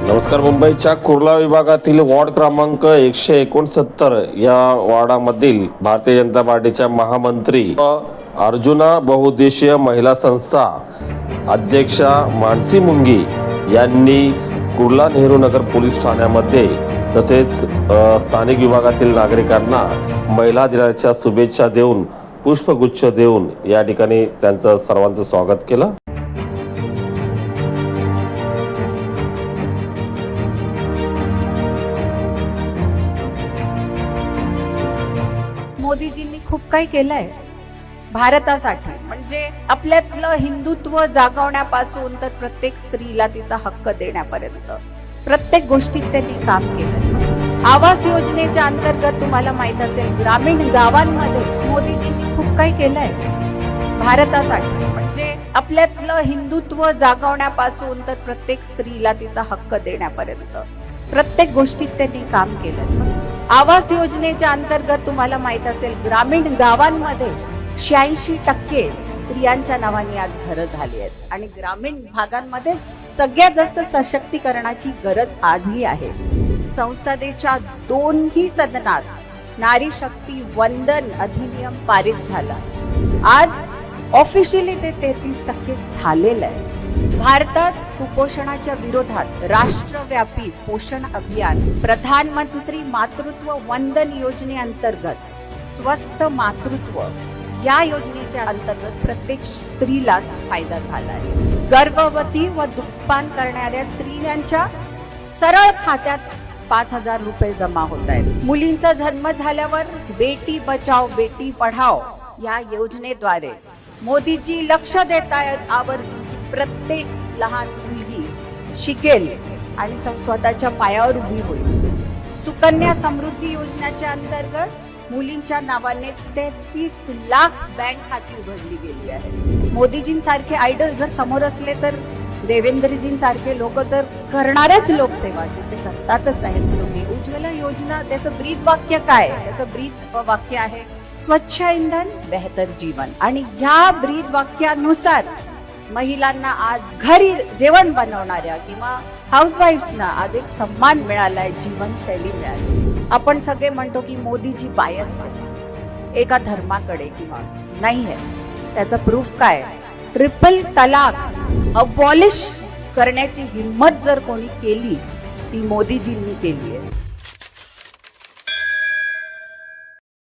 नमस्कार. मुंबईच्या कुर्ला विभागातील वॉर्ड क्रमांक 169 या वॉर्डामधील भारतीय जनता पार्टीच्या महामंत्री व अर्जुना बहुउद्देशीय महिला संस्था अध्यक्षा मानसी मुंगी यांनी कुर्ला नेहरू नगर पोलीस ठाण्यामध्ये तसेच स्थानिक विभागातील नागरिकांना महिला दिनाच्या शुभेच्छा देऊन पुष्पगुच्छ देऊन या ठिकाणी त्यांचं सर्वांचं स्वागत केलं. मोदीजींनी खूप काही केलंय भारतासाठी. म्हणजे आपल्यातलं हिंदुत्व जागवण्यापासून तर प्रत्येक स्त्रीला तिचा हक्क देण्यापर्यंत प्रत्येक गोष्टीत त्यांनी काम केलं. आवास योजनेच्या अंतर्गत तुम्हाला माहित असेल ग्रामीण गावांमध्ये मोदीजींनी खूप काही केलंय भारतासाठी. म्हणजे आपल्यातलं हिंदुत्व जागवण्यापासून तर प्रत्येक स्त्रीला तिचा हक्क देण्यापर्यंत प्रत्येक गोष्टीत त्यांनी काम केलं. आवास योजनेच्या अंतर्गत तुम्हाला माहित असेल ग्रामीण गावांमध्ये 86% स्त्रियांच्या नावाने आज घरं झाली आहेत आणि ग्रामीण भागांमध्ये सगळ्यात जास्त सशक्तीकरणाची गरज आजही आहे. संसदेच्या दोन्ही सदनात नारी शक्ती वंदन अधिनियम पारित झाला. आज ऑफिशियली ते 33% झालेलं आहे. भारतात कुपोषणाच्या विरोधात राष्ट्रव्यापी पोषण अभियान प्रधानमंत्री मातृत्व वंदन योजनेअंतर्गत स्वस्थ मातृत्व या योजनेच्या अंतर्गत प्रत्येक स्त्रीला फायदा झाला आहे. गर्भवती व दुग्धपान करणाऱ्या स्त्रियांच्या सरळ खात्यात 5,000 रुपये जमा होत आहेत. मुलींचा जन्म झाल्यावर बेटी बचाव बेटी पढाओ या योजनेद्वारे मोदीजी लक्ष देत आहेत आवर्जून प्रत्येक लहान मुलगी शिकेल आणि स्वतःच्या पायावर उभी होईल. सुकन्या समृद्धी योजनेच्या अंतर्गत मुलींच्या नावाने 33 लाख बँक खाती उघडली गेली आहेत. मोदीजींसारखे आयडल जर समोर असले तर देवेंद्रजींसारखे लोक तर करणारेच लोकसेवाचे ते करतातच आहेत. तुम्ही उज्ज्वला योजना त्याचं ब्रीद वाक्य काय? त्याचं ब्रीद वाक्य आहे स्वच्छ इंधन बेहतर जीवन. आणि ह्या ब्रीद वाक्यानुसार महिलांना आज घरी जेवण बनवणाऱ्या किंवा हाऊसवाईफ्सना आज एक सन्मान मिळालाय, जीवनशैली मिळाली. आपण सगळे म्हणतो की मोदीजी बायस्ड आहे एका धर्माकडे किंवा नाही आहे. त्याचा प्रूफ काय? ट्रिपल तलाक अबॉलिश करण्याची हिम्मत जर कोणी केली ती मोदीजींनी केली आहे.